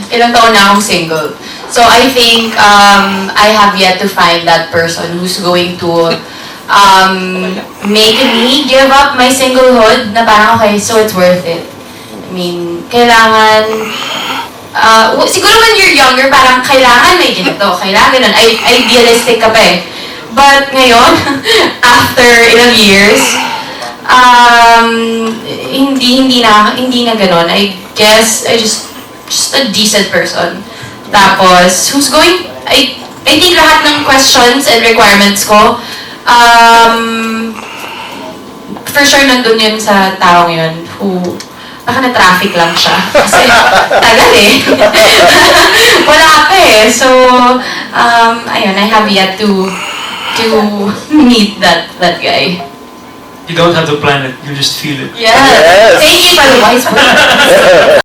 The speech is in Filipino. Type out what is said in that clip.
ilang taon na akong single. So I think I have yet to find that person who's going to make me give up my singlehood na parang, okay, so it's worth it. I mean, kailangan, siguro when you're younger, parang kailangan may ganito, kailangan ganun, idealistic ka pa eh. But ngayon, after ilang years, hindi na ganun. I guess I just a decent person. Tapos who's going, I think lahat ng questions and requirements ko, for sure nandun yun sa taong yun who baka na-traffic lang siya kasi tagal eh. Wala pa eh. So ayun, I have yet to meet that guy. You don't have to plan it, you just feel it. Yeah. Thank you for the wise words.